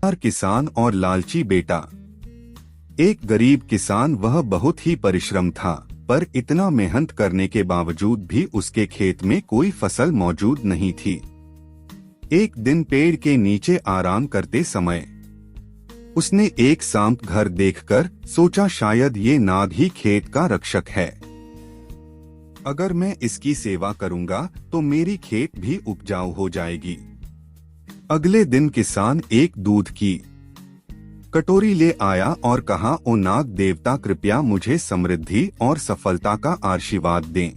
किसान और लालची बेटा। एक गरीब किसान, वह बहुत ही परिश्रम था, पर इतना मेहनत करने के बावजूद भी उसके खेत में कोई फसल मौजूद नहीं थी। एक दिन पेड़ के नीचे आराम करते समय उसने एक सांप घर देखकर सोचा, शायद ये नाग ही खेत का रक्षक है। अगर मैं इसकी सेवा करूंगा तो मेरी खेत भी उपजाऊ हो जाएगी। अगले दिन किसान एक दूध की कटोरी ले आया और कहा, ओ नाग देवता, कृपया मुझे समृद्धि और सफलता का आशीर्वाद दें।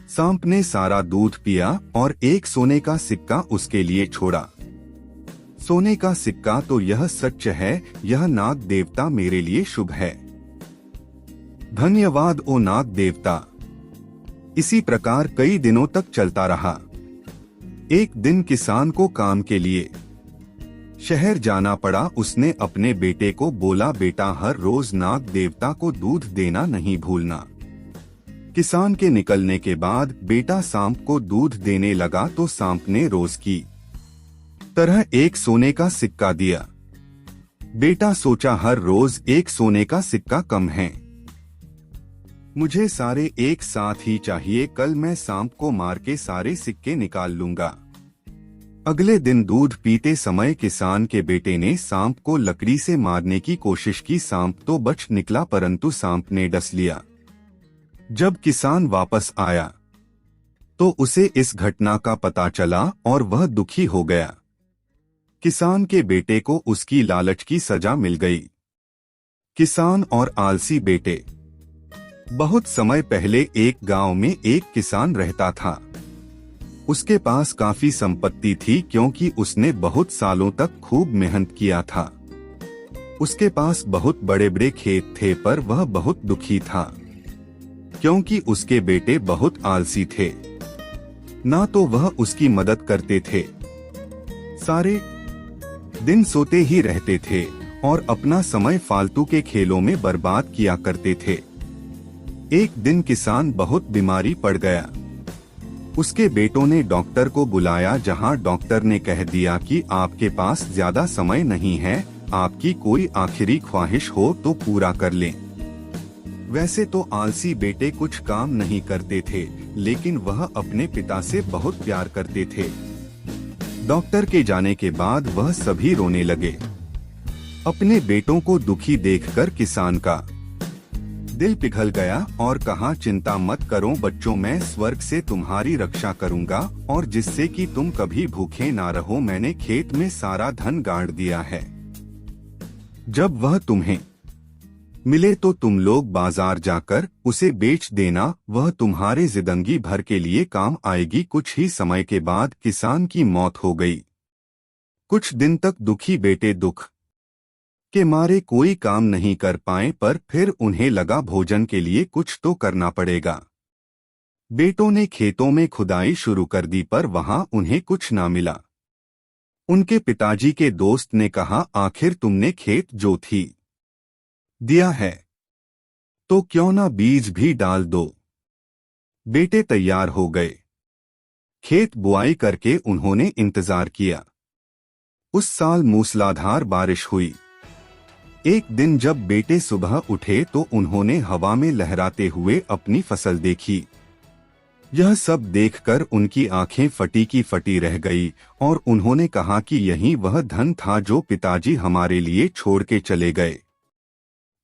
सांप ने सारा दूध पिया और एक सोने का सिक्का उसके लिए छोड़ा। सोने का सिक्का, तो यह सच है, यह नाग देवता मेरे लिए शुभ है। धन्यवाद ओ नाग देवता। इसी प्रकार कई दिनों तक चलता रहा। एक दिन किसान को काम के लिए शहर जाना पड़ा। उसने अपने बेटे को बोला, बेटा, हर रोज नाग देवता को दूध देना नहीं भूलना। किसान के निकलने के बाद बेटा सांप को दूध देने लगा तो सांप ने रोज की तरह एक सोने का सिक्का दिया। बेटा सोचा, हर रोज एक सोने का सिक्का कम है, मुझे सारे एक साथ ही चाहिए। कल मैं सांप को मार के सारे सिक्के निकाल लूंगा। अगले दिन दूध पीते समय किसान के बेटे ने सांप को लकड़ी से मारने की कोशिश की। सांप तो बच निकला, परंतु सांप ने डस लिया। जब किसान वापस आया तो उसे इस घटना का पता चला और वह दुखी हो गया। किसान के बेटे को उसकी लालच की सजा मिल गई। किसान और आलसी बेटे। बहुत समय पहले एक गांव में एक किसान रहता था। उसके पास काफी संपत्ति थी, क्योंकि उसने बहुत सालों तक खूब मेहनत किया था। उसके पास बहुत बड़े बड़े खेत थे, पर वह बहुत दुखी था, क्योंकि उसके बेटे बहुत आलसी थे। ना तो वह उसकी मदद करते थे, सारे दिन सोते ही रहते थे और अपना समय फालतू के खेलों में बर्बाद किया करते थे। एक दिन किसान बहुत बीमारी पड़ गया। उसके बेटों ने डॉक्टर को बुलाया, जहां डॉक्टर ने कह दिया कि आपके पास ज्यादा समय नहीं है, आपकी कोई आखिरी ख्वाहिश हो तो पूरा कर लें। वैसे तो आलसी बेटे कुछ काम नहीं करते थे, लेकिन वह अपने पिता से बहुत प्यार करते थे। डॉक्टर के जाने के बाद वह सभी रोने लगे। अपने बेटों को दुखी देखकर किसान का दिल पिघल गया और कहा, चिंता मत करो बच्चों, मैं स्वर्ग से तुम्हारी रक्षा करूंगा और जिससे कि तुम कभी भूखे ना रहो। मैंने खेत में सारा धन गाड़ दिया है। जब वह तुम्हें मिले तो तुम लोग बाजार जाकर उसे बेच देना, वह तुम्हारे जिंदगी भर के लिए काम आएगी। कुछ ही समय के बाद किसान की मौत हो गई। कुछ दिन तक दुखी बेटे दुख के मारे कोई काम नहीं कर पाए, पर फिर उन्हें लगा भोजन के लिए कुछ तो करना पड़ेगा। बेटों ने खेतों में खुदाई शुरू कर दी, पर वहां उन्हें कुछ ना मिला। उनके पिताजी के दोस्त ने कहा, आखिर तुमने खेत जोत ही दिया है तो क्यों ना बीज भी डाल दो। बेटे तैयार हो गए। खेत बुआई करके उन्होंने इंतजार किया। उस साल मूसलाधार बारिश हुई। एक दिन जब बेटे सुबह उठे तो उन्होंने हवा में लहराते हुए अपनी फसल देखी। यह सब देखकर उनकी आंखें फटी की फटी रह गई और उन्होंने कहा कि यही वह धन था जो पिताजी हमारे लिए छोड़ के चले गए।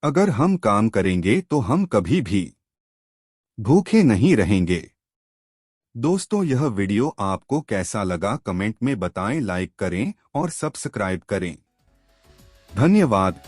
अगर हम काम करेंगे तो हम कभी भी भूखे नहीं रहेंगे। दोस्तों, यह वीडियो आपको कैसा लगा कमेंट में बताएं, लाइक करें और सब्सक्राइब करें। धन्यवाद।